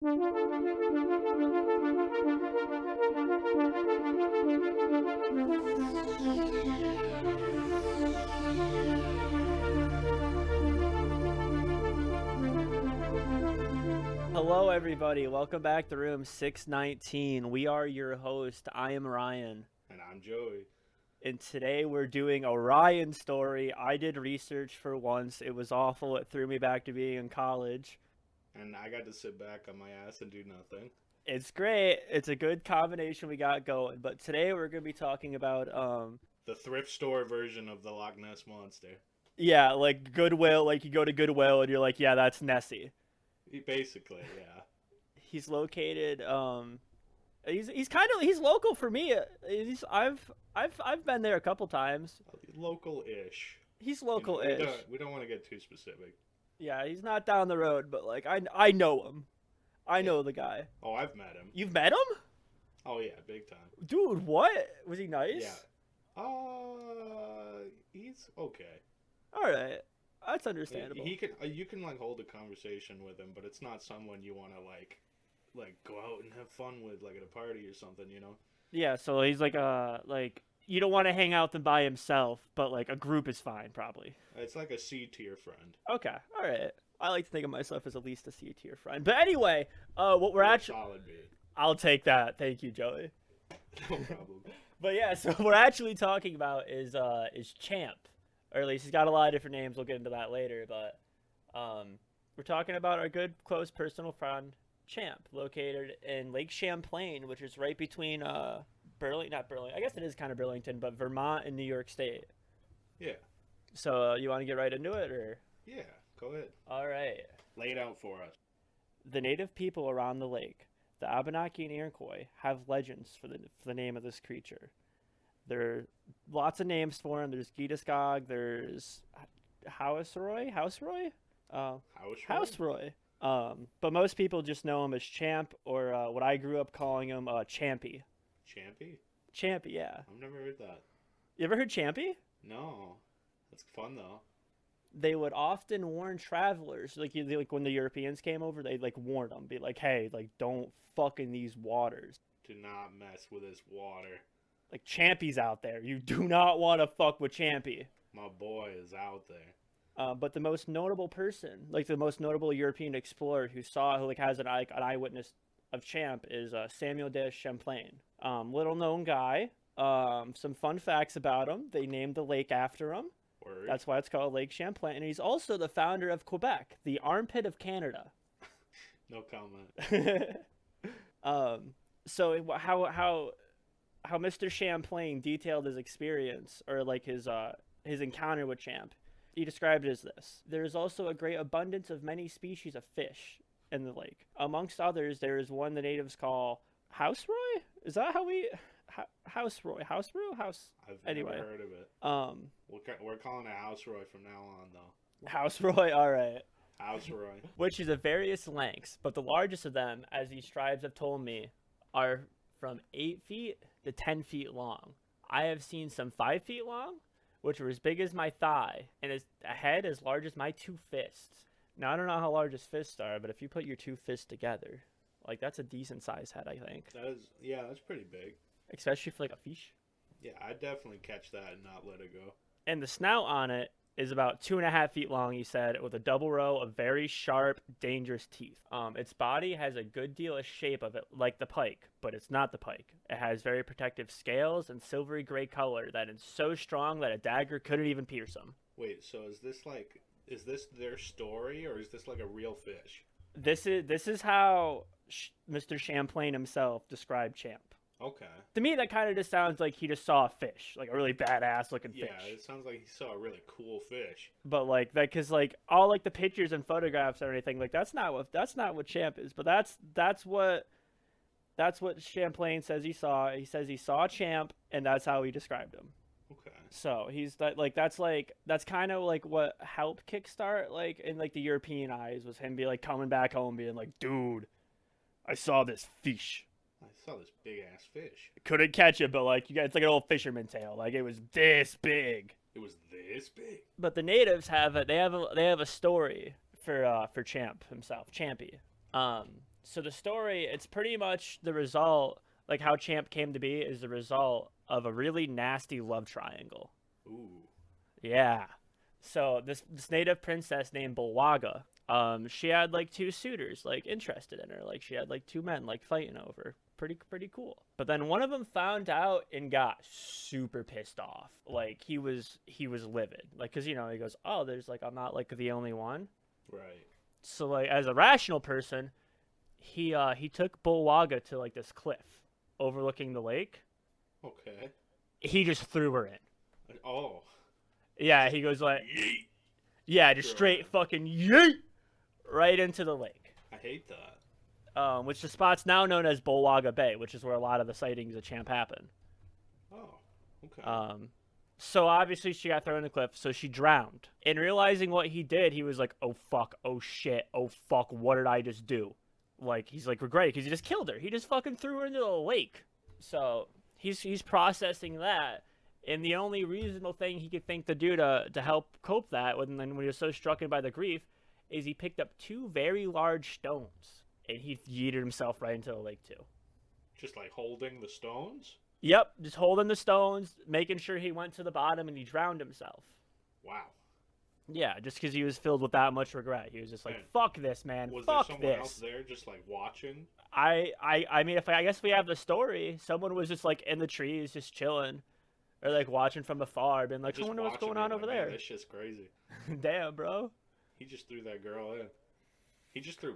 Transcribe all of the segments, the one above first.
Hello everybody, welcome back to room 619. We are your host. I am Ryan. And I'm Joey. And today we're doing a Ryan story. I did research for once. It was awful. It threw me back to being in college. And I got to sit back on my ass and do nothing. It's great. It's a good combination we got going. But today we're going to be talking about the thrift store version of the Loch Ness Monster. Yeah, like Goodwill, like you go to Goodwill and you're like, yeah, that's Nessie. Basically, yeah. He's located he's local for me. I've been there a couple times. Local-ish. He's local-ish. We don't want to get too specific. Yeah, he's not down the road, but like I know him. I know the guy. Oh, I've met him. You've met him? Oh yeah, big time. Dude, what? Was he nice? Yeah. He's okay. All right. That's understandable. You can like hold a conversation with him, but it's not someone you want to like go out and have fun with like at a party or something, you know? Yeah, so he's like you don't want to hang out with him by himself, but like a group is fine probably. It's like a C-tier friend. Okay. All right. I like to think of myself as at least a C-tier friend. But anyway, what we're actually solid beat. I'll take that. Thank you, Joey. No problem. But yeah, so what we're actually talking about is Champ. Or at least he's got a lot of different names. We'll get into that later. But we're talking about our good, close, personal friend, Champ, located in Lake Champlain, which is right between not Burlington. I guess it is kind of Burlington, but Vermont and New York State. Yeah. So you want to get right into it, or? Yeah, go ahead. All right. Lay it out for us. The native people around the lake, the Abenaki and Iroquois, have legends for the name of this creature. There are lots of names for him. There's Gitasgog. There's Houseroy. But most people just know him as Champ, or what I grew up calling him, Champy. Champy? Champy, yeah. I've never heard that. You ever heard Champy? No. That's fun, though. They would often warn travelers, like when the Europeans came over, they'd like warn them, be like, hey, like don't fuck in these waters. Do not mess with this water. Like Champy's out there. You do not want to fuck with Champy. My boy is out there. But the most notable person, like the most notable European explorer who has an eyewitness of Champ is Samuel de Champlain. Little known guy. Some fun facts about him. They named the lake after him. Word. That's why it's called Lake Champlain. And he's also the founder of Quebec, the armpit of Canada. No comment. So how Mr. Champlain detailed his experience, or like his encounter with Champ. He described it as this: there is also a great abundance of many species of fish in the lake. Amongst others, there is one the natives call Houseroy. Is that how we... Houseroy? Anyway. Never heard of it. We're calling it Houseroy from now on, though. Houseroy, all right. Houseroy. Which is of various lengths, but the largest of them, as these tribes have told me, are from 8 feet to 10 feet long. I have seen some 5 feet long, which were as big as my thigh, and a head as large as my 2 fists. Now, I don't know how large his fists are, but if you put your 2 fists together, like, that's a decent sized head, I think. That's pretty big. Especially for, like, a fish. Yeah, I'd definitely catch that and not let it go. And the snout on it is about 2.5 feet long, he said, with a double row of very sharp, dangerous teeth. Its body has a good deal of shape of it, like the pike, but it's not the pike. It has very protective scales and silvery gray color that is so strong that a dagger couldn't even pierce him. Wait, so is this their story, or is this like a real fish? This is how Mr. Champlain himself described Champ. Okay. To me, that kind of just sounds like he just saw a fish, like a really badass looking fish. Yeah, it sounds like he saw a really cool fish. But like that, because like all like the pictures and photographs and everything, like that's not what Champ is. But that's what Champlain says he saw. He says he saw Champ, and that's how he described him. Okay. So he's that's kind of like what helped kickstart like in like the European eyes was him be like coming back home being like, dude, I saw this fish. I saw this big ass fish. Couldn't catch it, but like you got, it's like an old fisherman tale. Like it was this big. It was this big. But the natives have a story for Champ himself, Champy. So the story, it's pretty much the result, like how Champ came to be, is the result of a really nasty love triangle. Ooh. Yeah. So this native princess named Bulwaga, she had like two suitors like interested in her. Like she had like two men like fighting over her. Pretty cool. But then one of them found out and got super pissed off. Like he was livid. Like cuz he goes, "Oh, there's like I'm not like the only one." Right. So like as a rational person, he took Bulwaga to like this cliff overlooking the lake. Okay. He just threw her in. Oh. Yeah, he goes like, Yeet. yeah, just Throw straight her in. fucking yeet right into the lake. I hate that. Which the spot's now known as Bulwaga Bay, which is where a lot of the sightings of Champ happen. Oh. Okay. So obviously she got thrown in the cliff, so she drowned. And realizing what he did, he was like, "Oh fuck, oh shit, oh fuck, what did I just do?" Like he's like regretting because he just killed her. He just fucking threw her into the lake. So he's processing that, and the only reasonable thing he could think to do to help cope that when he was so stricken by the grief is he picked up two very large stones and he yeeted himself right into the lake too. Just like holding the stones? Yep, just holding the stones, making sure he went to the bottom and he drowned himself. Wow. Yeah, just because he was filled with that much regret. He was just like, Man, "Fuck this, man. was Fuck there someone this." else there just like watching? I mean, I guess we have the story. Someone was just like in the trees, just chilling, or like watching from afar, being like, "I Just wonder what's watching going me on like, over man, there." this shit's crazy. Damn, bro. He just threw that girl in. He just threw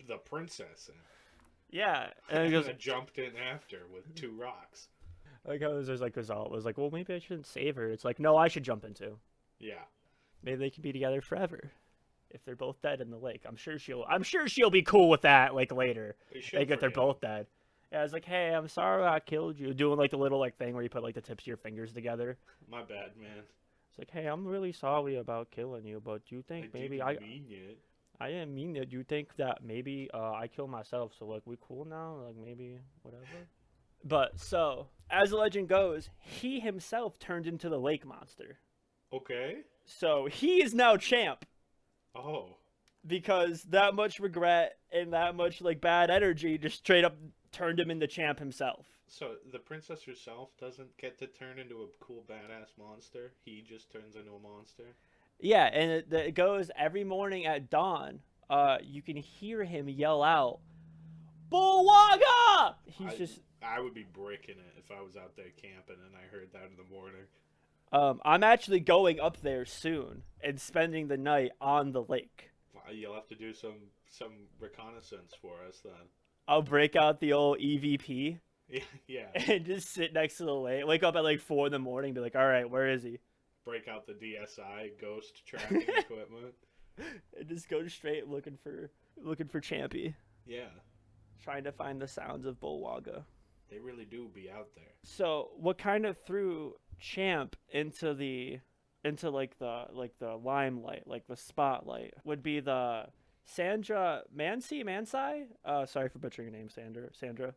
the princess in. Yeah, and And he goes then jumped in after with two rocks. like, "I was there's like result was like, well, maybe I shouldn't save her." It's like, no, I should jump into. Yeah. Maybe they can be together forever. If they're both dead in the lake, I'm sure she'll be cool with that. Like later, like if they're both dead. Yeah, I was like, "Hey, I'm sorry I killed you." Doing like the little like thing where you put like the tips of your fingers together. My bad, man. It's like, "Hey, I'm really sorry about killing you, but do you think maybe didn't mean it. I didn't mean it. Do you think that maybe I killed myself? So like we cool now? Like maybe whatever." But so as the legend goes, he himself turned into the lake monster. Okay. So he is now Champ Oh. because that much regret and that much like bad energy just straight up turned him into Champ himself. So the princess herself doesn't get to turn into a cool badass monster. He just turns into a monster. Yeah, and it goes every morning at dawn. You can hear him yell out, "Bulwaga!" I would be breaking it if I was out there camping and I heard that in the morning. I'm actually going up there soon and spending the night on the lake. You'll have to do some reconnaissance for us then. I'll break out the old EVP Yeah. and just sit next to the lake. Wake up at like 4 in the morning and be like, "All right, where is he?" Break out the DSI ghost tracking equipment. And just go straight looking for Champy. Yeah. Trying to find the sounds of Bulwaga. They really do be out there. So what kind of threw Champ into like the limelight, like the spotlight, would be the Sandra Mansai. Sorry for butchering your name, Sandra.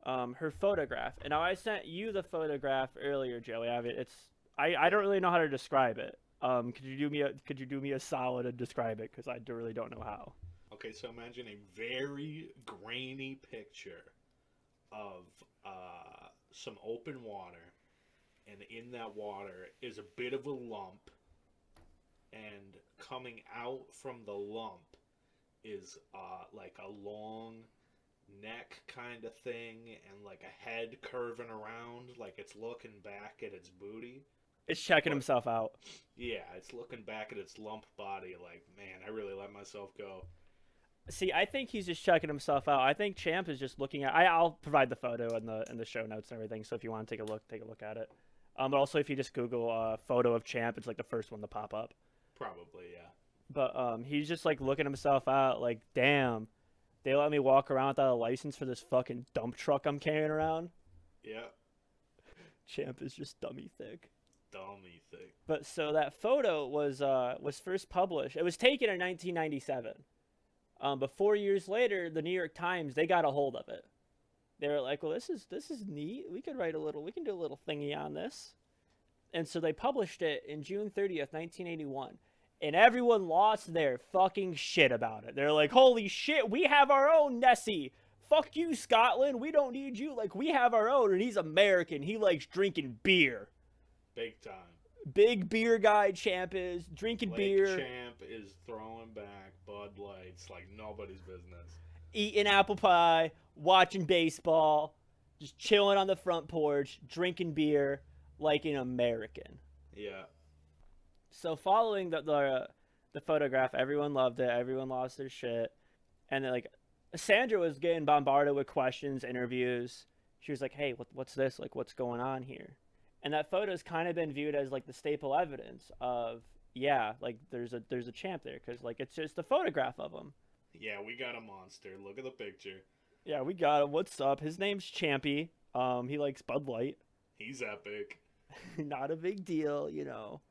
Her photograph. And now I sent you the photograph earlier, Joey. I don't really know how to describe it. Could you do me a solid and describe it? Because really don't know how. Okay, so imagine a very grainy picture of some open water, and in that water is a bit of a lump, and coming out from the lump is like a long neck kind of thing, and like a head curving around, like it's looking back at its booty. It's checking himself out. Yeah, it's looking back at its lump body like, man, I really let myself go. See, I think he's just checking himself out. I think Champ is just looking at. I'll provide the photo in the show notes and everything. So if you want to take a look at it. But also if you just Google photo of Champ, it's like the first one to pop up. Probably, yeah. But he's just like looking himself out, like, damn, they let me walk around without a license for this fucking dump truck I'm carrying around. Yeah. Champ is just dummy thick. Dummy thick. But so that photo was first published. It was taken in 1997. But 4 years later, the New York Times, they got a hold of it. They were like, "Well, this is neat. We can do a little thingy on this." And so they published it in June 30th, 1981. And everyone lost their fucking shit about it. They're like, holy shit, we have our own Nessie. Fuck you, Scotland. We don't need you. Like, we have our own. And he's American. He likes drinking beer. Big time. Big beer guy, Champ is. Drinking beer. Champ is throwing back Bud Lights like nobody's business. Eating apple pie. Watching baseball. Just chilling on the front porch. Drinking beer. Like an American. Yeah. So following the photograph, everyone loved it. Everyone lost their shit. And then, like, Sandra was getting bombarded with questions, interviews. She was like, hey, what's this? Like, what's going on here? And that photo's kind of been viewed as, like, the staple evidence of, yeah, like, there's a champ there. Because, like, it's just a photograph of him. Yeah, we got a monster. Look at the picture. Yeah, we got him. What's up? His name's Champy. He likes Bud Light. He's epic. Not a big deal, you know.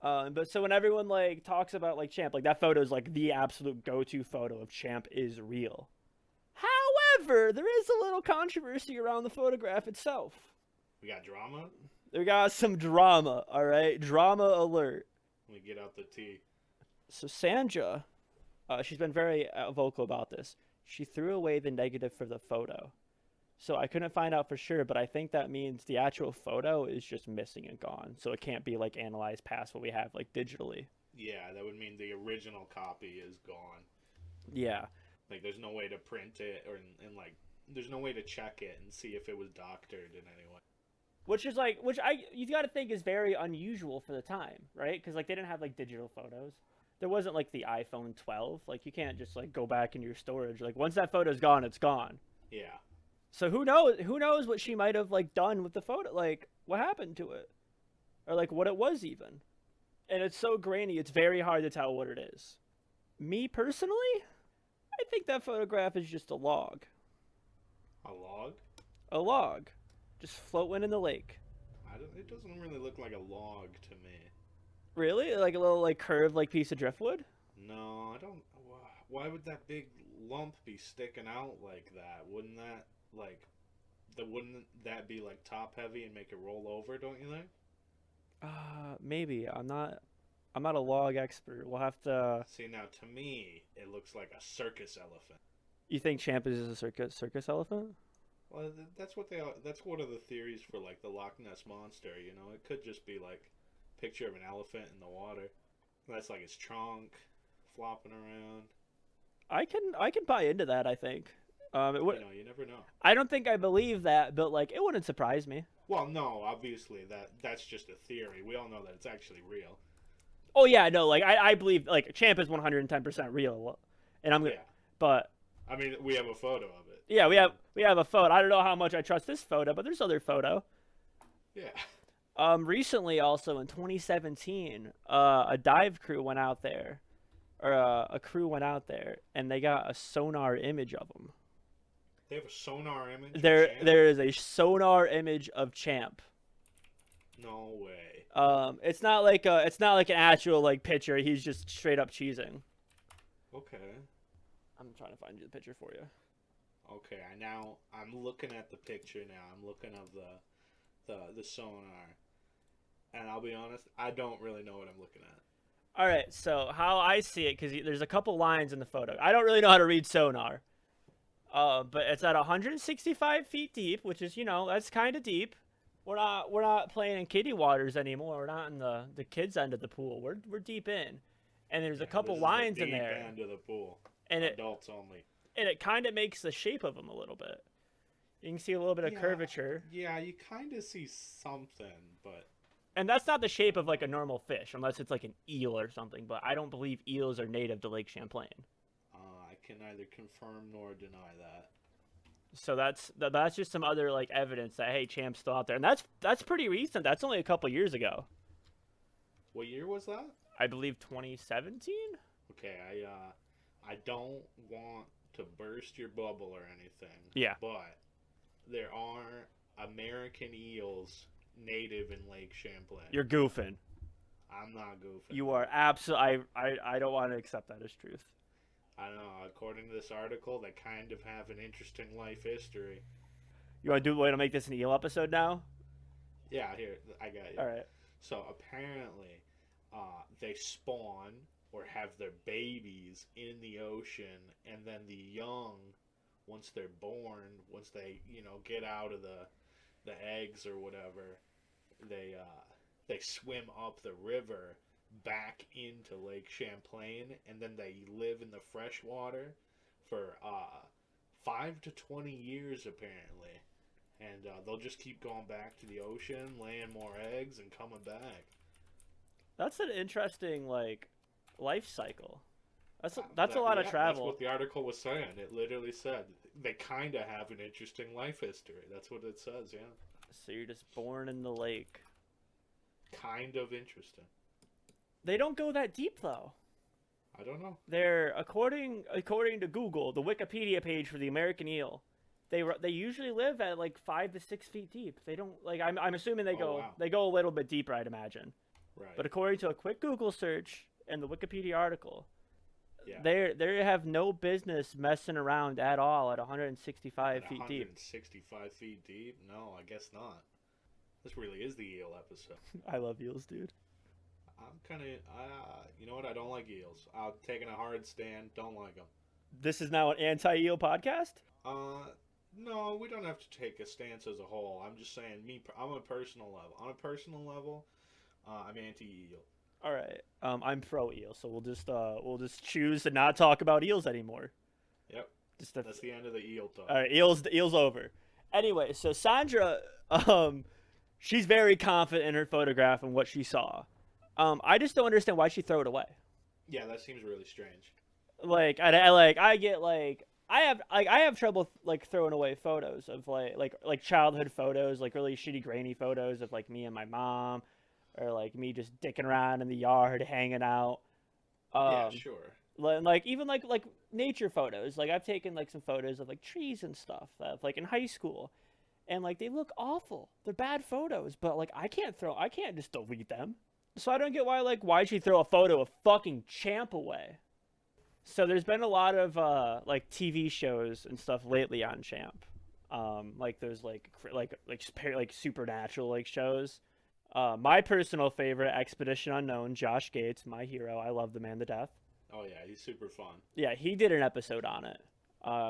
But so when everyone, like, talks about, like, Champ, like, that photo is, like, the absolute go-to photo of Champ is real. However, there is a little controversy around the photograph itself. We got drama? We got some drama, all right? Drama alert. Let me get out the tea. So Sandra, she's been very vocal about this. She threw away the negative for the photo. So I couldn't find out for sure, but I think that means the actual photo is just missing and gone. So it can't be, like, analyzed past what we have, like, digitally. Yeah, that would mean the original copy is gone. Yeah. Like, there's no way to print it, and like, there's no way to check it and see if it was doctored in any way. Which you got to think is very unusual for the time, right? Because, like, they didn't have, like, digital photos. There wasn't, like, the iPhone 12. Like, you can't just, like, go back into your storage. Like, once that photo's gone, it's gone. Yeah. So who knows what she might have, like, done with the photo? Like, what happened to it? Or, like, what it was even. And it's so grainy, it's very hard to tell what it is. Me, personally, I think that photograph is just a log. A log? A log. Just floating in the lake. It doesn't really look like a log to me. Really? Like a little, like, curved, like, piece of driftwood? No, I don't... Why would that big lump be sticking out like that? Wouldn't that be, like, top-heavy and make it roll over, don't you think? Maybe. I'm not a log expert. We'll have to... See, now, to me, it looks like a circus elephant. You think Champ is a circus elephant? Well, that's one of the theories for, like, the Loch Ness Monster, you know? It could just be, like, a picture of an elephant in the water. That's, like, its trunk flopping around. I can buy into that, I think. You never know. I don't think I believe that, but, like, it wouldn't surprise me. Well, no, obviously that's just a theory. We all know that it's actually real. Oh yeah, no, like I believe, like, Champ is 110% real, and I'm gonna. Yeah. But I mean, we have a photo of it. yeah, we have a photo. I don't know how much I trust this photo, but there's other photo. Yeah. Recently, also in 2017, a dive crew went out there, or a crew went out there, and they got a sonar image of them. They have a sonar image. There is a sonar image of Champ. No way. It's not like an actual, like, picture. He's just straight up cheesing. Okay. I'm trying to find you the picture for you. Okay, I'm looking at the picture now. I'm looking at the sonar, and I'll be honest, I don't really know what I'm looking at. All right, so how I see it, because there's a couple lines in the photo. I don't really know how to read sonar. But it's at 165 feet deep, which is, that's kind of deep. We're not playing in kiddie waters anymore. We're not in the kids' end of the pool. We're deep in, and there's a couple lines in there. Deep end of the pool. And adults only. And it kind of makes the shape of them a little bit. You can see a little bit of curvature. Yeah, you kind of see something, but. And that's not the shape of, like, a normal fish, unless it's like an eel or something. But I don't believe eels are native to Lake Champlain. I can neither confirm nor deny that. So that's just some other, like, evidence that, hey, Champ's still out there, and that's pretty recent. That's only a couple years ago. What year was that? I believe 2017. Okay, I don't want to burst your bubble or anything. Yeah. But there are American eels native in Lake Champlain. You're goofing. I'm not goofing. You are absolutely. I don't want to accept that as truth. I don't know. According to this article, they kind of have an interesting life history. You want to make this an eel episode now? Yeah, here, I got you. All right. So apparently, they spawn or have their babies in the ocean, and then the young, once they're born, once they get out of the eggs or whatever, they swim up the river back into Lake Champlain, and then they live in the freshwater for 5 to 20 years apparently, and they'll just keep going back to the ocean, laying more eggs, and coming back. That's an interesting life cycle. That's a lot of travel. That's what the article was saying. It literally said they kind of have an interesting life history. That's what it says. Yeah. So you're just born in the lake. Kind of interesting. They don't go that deep though. I don't know. They're according to Google, the Wikipedia page for the American eel. They usually live at 5 to 6 feet deep. They don't I'm assuming they go they go a little bit deeper, I'd imagine. Right. But according to a quick Google search and the Wikipedia article, yeah, they have no business messing around at all at 165 feet deep. 165 feet deep? No, I guess not. This really is the eel episode. I love eels, dude. I'm kind of, you know what? I don't like eels. I'm taking a hard stand. Don't like them. This is now an anti-eel podcast? No, we don't have to take a stance as a whole. I'm just saying, I'm on a personal level. On a personal level, I'm anti-eel. All right. I'm pro-eel, so we'll just choose to not talk about eels anymore. Yep. That's the end of the eel talk. All right, eel's over. Anyway, so Sandra, she's very confident in her photograph and what she saw. I just don't understand why she throw it away. Yeah, that seems really strange. I have trouble throwing away photos of like childhood photos, really shitty grainy photos of me and my mom, or me just dicking around in the yard hanging out. Yeah, sure. Even nature photos. I've taken some photos of trees and stuff in high school, and they look awful. They're bad photos, but I can't just delete them. So I don't get why'd she throw a photo of fucking Champ away. So there's been a lot of TV shows and stuff lately on Champ, those supernatural shows. My personal favorite, Expedition Unknown, Josh Gates, my hero. I love the man to death. Oh yeah, he's super fun. Yeah, he did an episode on it,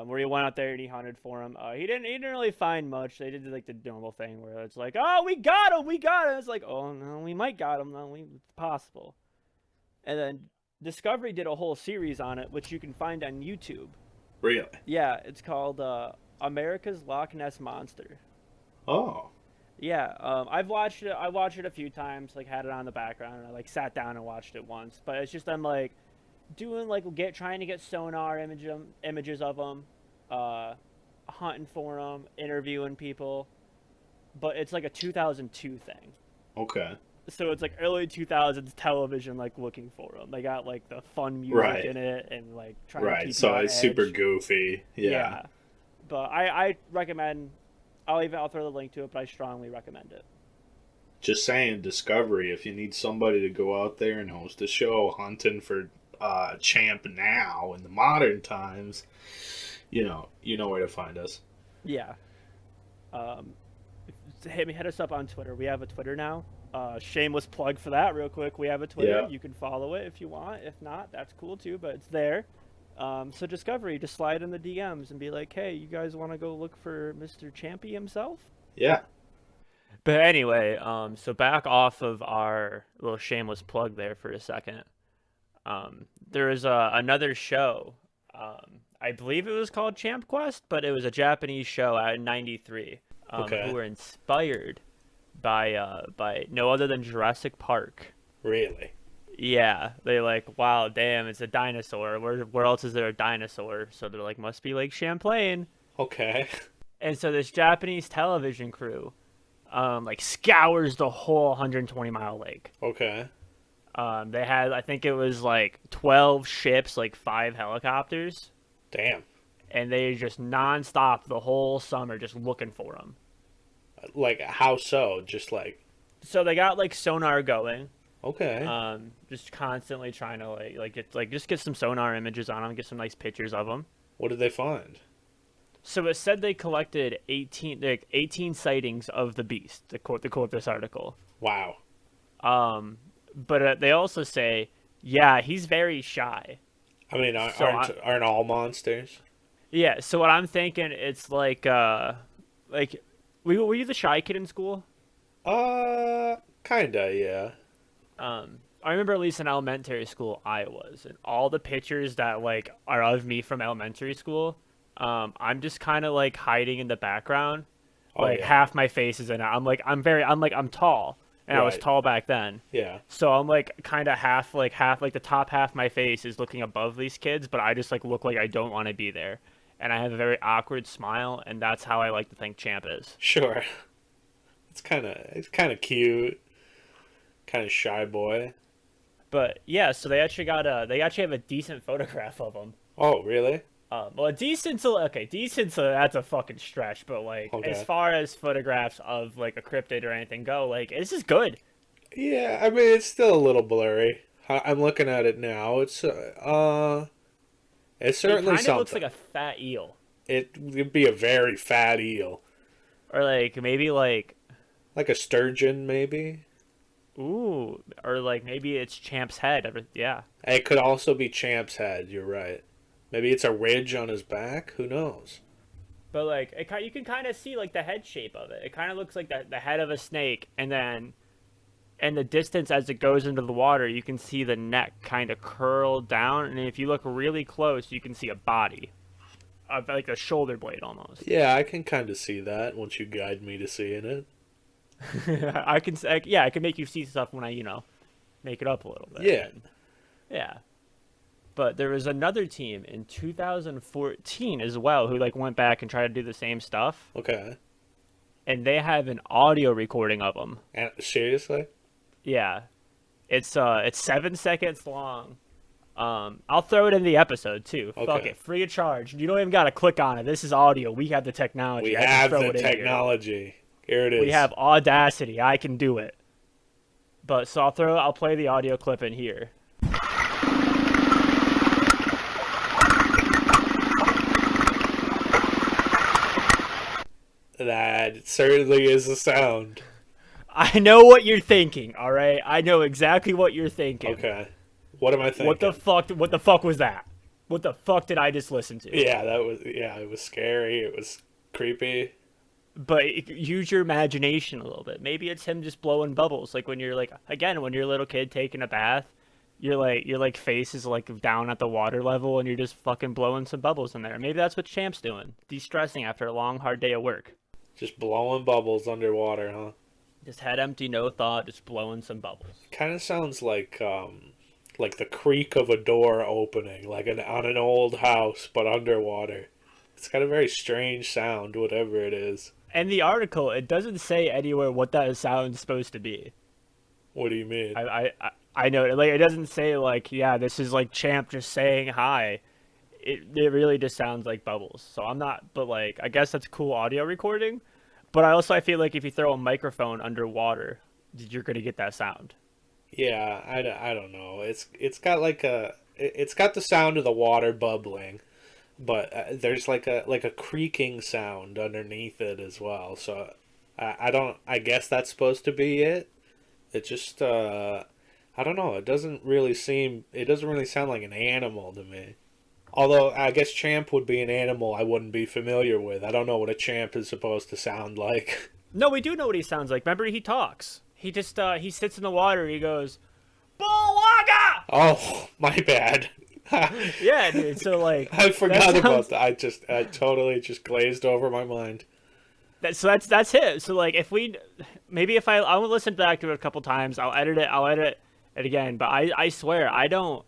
where he went out there and he hunted for him. He didn't really find much. They did the normal thing where it's oh, we got him. It's oh no, we might got him. No, it's possible. And then Discovery did a whole series on it, which you can find on YouTube. Really? Yeah, it's called America's Loch Ness Monster. Oh. Yeah, I've watched it. I watched it a few times. Had it on the background, and I sat down and watched it once. But it's just them doing trying to get sonar images of them, hunting for them, interviewing people. But it's a 2002 thing. Okay. So it's early 2000s television, looking for them. They got the fun music in it and trying to keep so you on it's edge. super goofy. Yeah. But I recommend. I'll throw the link to it, but I strongly recommend it. Just saying, Discovery. If you need somebody to go out there and host a show hunting for Champ now in the modern times, you know where to find us. Yeah. Hit us up on Twitter. We have a Twitter now. Shameless plug for that real quick. We have a Twitter. Yeah. You can follow it if you want. If not, that's cool too, but it's there. So Discovery, just slide in the DMs and be hey, you guys want to go look for Mr. Champy himself? Yeah. But anyway, so back off of our little shameless plug there for a second. There is another show. I believe it was called Champ Quest, but it was a Japanese show out in '93. Who were inspired by no other than Jurassic Park. Really? Yeah, they wow, damn, it's a dinosaur. Where else is there a dinosaur? So they're must be Lake Champlain. Okay. And so this Japanese television crew, scours the whole 120-mile lake. Okay. They had, I think it was 12 ships, 5 helicopters. Damn. And they just nonstop the whole summer just looking for them. How so? Just So they got sonar going. Okay. Just constantly trying to just get some sonar images on them, get some nice pictures of them. What did they find? So it said they collected 18 sightings of the beast, to quote this article. Wow. but they also say, yeah, he's very shy. I mean, So aren't all monsters? yeah, so what I'm thinking, it's like, were you the shy kid in school? Kinda, yeah. I remember at least in elementary school I was, and all the pictures that like are of me from elementary school, I'm just kind of like hiding in the background, Oh like yeah. half my face is in it. I'm tall, and I was Right. tall back then, Yeah. so I'm like kind of half like the top half of my face is looking above these kids, but I just like look like I don't want to be there, and I have a very awkward smile, and that's how I like to think Champ is. Sure. It's kind of cute. Kind of shy boy. But yeah, so they actually have a decent photograph of him. Oh, really? Well, decent, so that's a fucking stretch. But like, as Okay. far as photographs of like a cryptid or anything go, like this is good. Yeah, I mean, it's still a little blurry. I'm looking at it now. It's It certainly kind of looks something. like a fat eel, It would be a very fat eel, or like maybe like like a sturgeon, maybe. ooh, or like maybe it's Champ's head. Yeah, It could also be Champ's head. You're right. Maybe it's a ridge on his back. Who knows? but like you can kind of see like the head shape of it. It kind of looks like the head of a snake, and then and the distance as it goes into the water, you can see the neck kind of curl down, and if you look really close, you can see a body, like a shoulder blade almost. Yeah, I can kind of see that once you guide me to seeing it. Yeah, I can make you see stuff when I make it up a little bit. Yeah. Yeah. But there was another team in 2014 as well who like went back and tried to do the same stuff, Okay. and they have an audio recording of them. And seriously? Yeah, it's 7 seconds long. I'll throw it in the episode too. Fuck Okay. it, free of charge. You don't even gotta click on it. This is audio. We have the technology. We I can have throw the it in here. technology. Here it is. We have Audacity. I can do it. But so I'll play the audio clip in here. That certainly is the sound. I know what you're thinking, all right? I know exactly what you're thinking. Okay. What am I thinking? What the fuck was that? What the fuck did I just listen to? Yeah, it was scary. It was creepy. But use your imagination a little bit. Maybe it's him just blowing bubbles. Like when you're like, again, when you're a little kid taking a bath, your like face is like down at the water level and you're just fucking blowing some bubbles in there. Maybe that's what Champ's doing. De-stressing after a long, hard day of work. Just blowing bubbles underwater, huh? Just head empty, no thought, just blowing some bubbles. Kind of sounds like the creak of a door opening, on an old house but underwater. It's got a very strange sound, whatever it is. And the article, it doesn't say anywhere what that sound's supposed to be. What do you mean? I know, like it doesn't say like, yeah, this is like Champ just saying hi. It really just sounds like bubbles. So I'm not, but like I guess that's cool audio recording. But I feel like if you throw a microphone underwater, you're gonna get that sound. Yeah, I don't know. It's got the sound of the water bubbling, but there's like a creaking sound underneath it as well. So I don't. I guess that's supposed to be it. It just I don't know. It doesn't really sound like an animal to me. Although I guess Champ would be an animal I wouldn't be familiar with. I don't know what a champ is supposed to sound like. No, we do know what he sounds like. Remember, he talks. He just he sits in the water. He goes, "Bullwaga!" Oh, my bad. Yeah, dude. So like, I forgot that about sounds, that. I totally just glazed over my mind. that's it. So like, if we maybe if I will listen back to it a couple times, I'll edit it again. But I swear I don't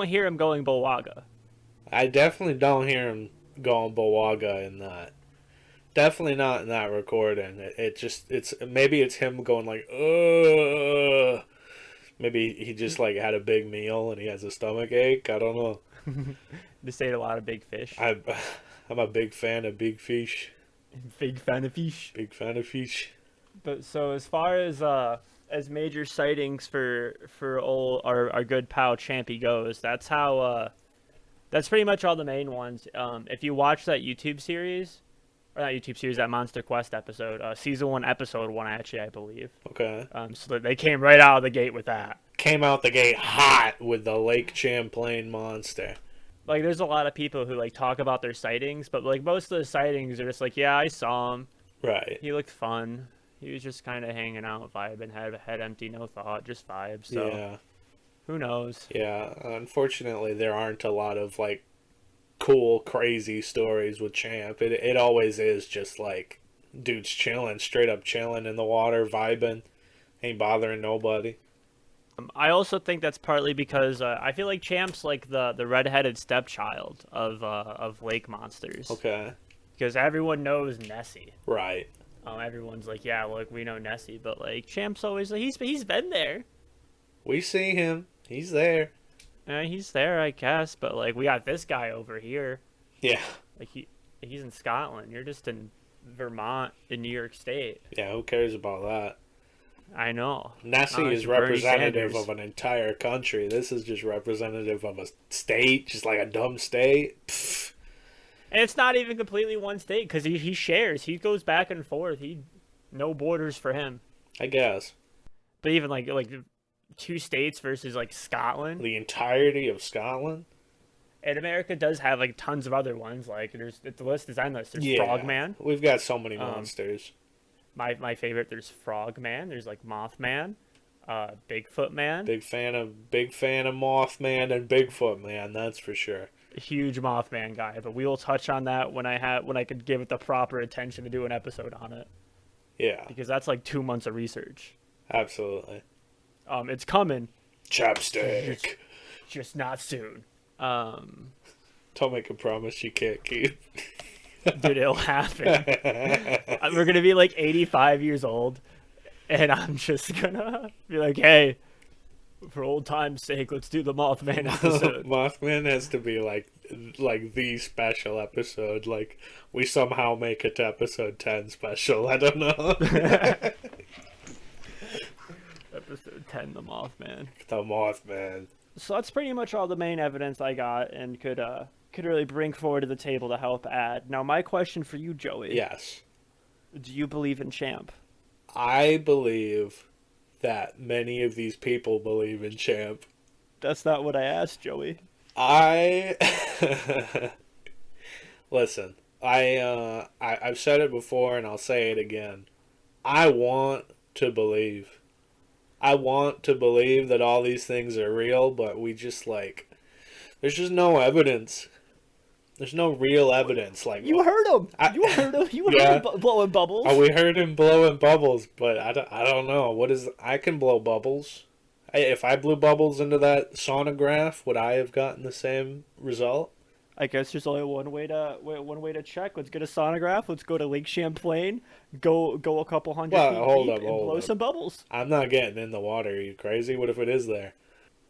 hear him going Bullwaga. I definitely don't hear him going Bawaga in that. Definitely not in that recording. It's maybe it's him going like ugh. Maybe he just like had a big meal and he has a stomach ache. I don't know. Just ate a lot of big fish. I'm I'm a big fan of big fish. Big fan of fish. Big fan of fish. But so as major sightings for old our good pal Champy goes, that's pretty much all the main ones. If you watch that YouTube series, or not YouTube series, that Monster Quest episode, season 1, episode 1, actually, I believe. Okay. So they came right out of the gate with that. came out the gate hot with the Lake Champlain Monster. Like, there's a lot of people who, like, talk about their sightings, but, like, most of the sightings are just like, yeah, I saw him. Right. He looked fun. He was just kind of hanging out, vibing, head empty, no thought, just vibes. So, Yeah. who knows? Yeah. Unfortunately, there aren't a lot of, like, cool, crazy stories with Champ. It always is just, like, dudes chilling, straight up chilling in the water, vibing, ain't bothering nobody. I also think that's partly because I feel like Champ's like the redheaded stepchild of lake monsters. Okay. Because everyone knows Nessie. Right. Everyone's like, yeah, look, we know Nessie, but like Champ's always like he's been there. We see him. He's there. He's there, I guess, but like we got this guy over here. Yeah. Like he's in Scotland. You're just in Vermont, in New York State. Yeah, who cares about that? I know. Nessie is representative of an entire country. This is just representative of a state, just like a dumb state. Pfft. And it's not even completely one state because he shares. He goes back and forth. No borders for him. I guess. But even like 2 states versus like Scotland. The entirety of Scotland? And America does have like tons of other ones. Like the list is endless. There's Frogman. We've got so many monsters. My favorite. There's Frogman. There's like Mothman, Bigfoot Man. Big fan of Mothman and Bigfoot Man. That's for sure. A huge Mothman guy, but we will touch on that when I could give it the proper attention to do an episode on it. Yeah, because that's like 2 months of research. Absolutely. It's coming. Chapstick. Just not soon. Don't make a promise you can't keep. Dude, it'll happen. We're gonna be like 85 years old, and I'm just gonna be like, "Hey, for old time's sake, let's do the Mothman episode." Mothman has to be like the special episode. Like we somehow make it to episode 10 special. I don't know. Episode 10, the Mothman. The Mothman. So that's pretty much all the main evidence I got, and could really bring forward to the table to help add. Now, my question for you, Joey. Yes. Do you believe in Champ? I believe that many of these people believe in Champ. That's not what I asked, Joey. Listen, I've said it before and I'll say it again. I want to believe. I want to believe that all these things are real, but there's just no evidence. There's no real evidence. Like you heard him. You heard him blowing bubbles. We heard him blowing bubbles, but I don't know. I can blow bubbles. If I blew bubbles into that sonograph, would I have gotten the same result? I guess there's only one way to check. Let's get a sonograph. Let's go to Lake Champlain. Go a couple hundred feet deep and blow some bubbles. I'm not getting in the water. Are you crazy? What if it is there?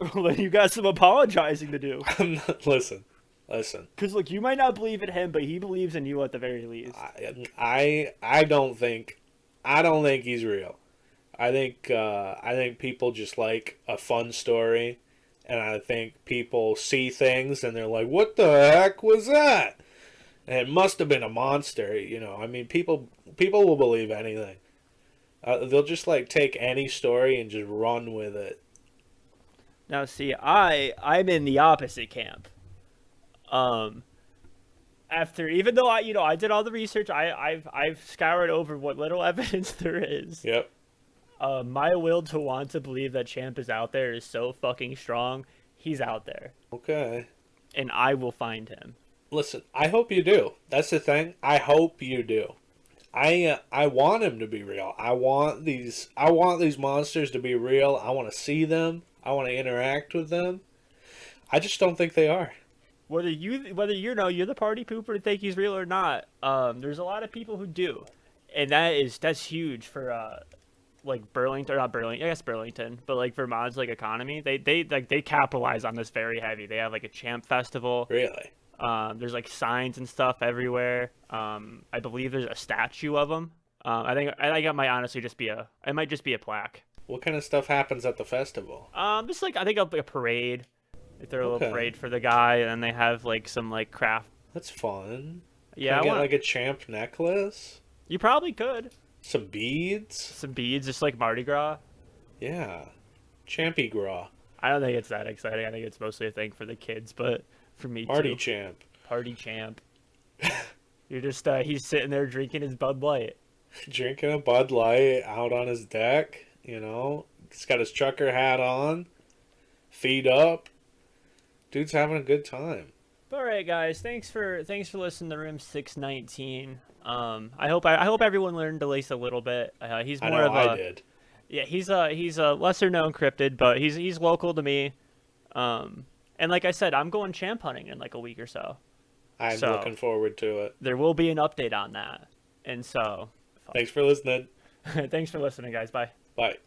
Well, then you got some apologizing to do. I'm not. Listen. Because look, you might not believe in him, but he believes in you at the very least. I don't think he's real. I think people just like a fun story. And I think people see things and they're like, what the heck was that? And it must have been a monster, you know. I mean, people will believe anything. They'll just like take any story and just run with it. Now, see, I'm in the opposite camp. Even though I did all the research, I've scoured over what little evidence there is. Yep. My will to want to believe that Champ is out there is so fucking strong. He's out there. Okay. And I will find him. Listen, I hope you do. That's the thing. I hope you do. I want him to be real. I want these monsters to be real. I want to see them. I want to interact with them. I just don't think they are. Whether you're the party pooper and think he's real or not, there's a lot of people who do, and that's huge for like Burlington, or not Burlington, I guess Burlington, but like Vermont's like economy. They capitalize on this very heavy. They have like a Champ festival. Really? There's like signs and stuff everywhere. I believe there's a statue of him. I think it might honestly just be a plaque. What kind of stuff happens at the festival? Just like I think a parade. They throw a little parade for the guy, and then they have like some like craft. That's fun. Yeah, Can I get like a Champ necklace? You probably could. Some beads, just like Mardi Gras. Yeah, Champy Gras. I don't think it's that exciting. I think it's mostly a thing for the kids, but for me Party too. champ. Party champ. You're just he's sitting there drinking his Bud Light. Drinking a Bud Light out on his deck, you know. He's got his trucker hat on, feet up. Dude's having a good time. All right, guys. Thanks for listening to Room 619. I hope everyone learned at least a little bit. He's more of a. I did. Yeah, he's a lesser known cryptid, but he's local to me. And like I said, I'm going champ hunting in like a week or so. I'm looking forward to it. There will be an update on that. And so. Thanks for listening. Thanks for listening, guys. Bye. Bye.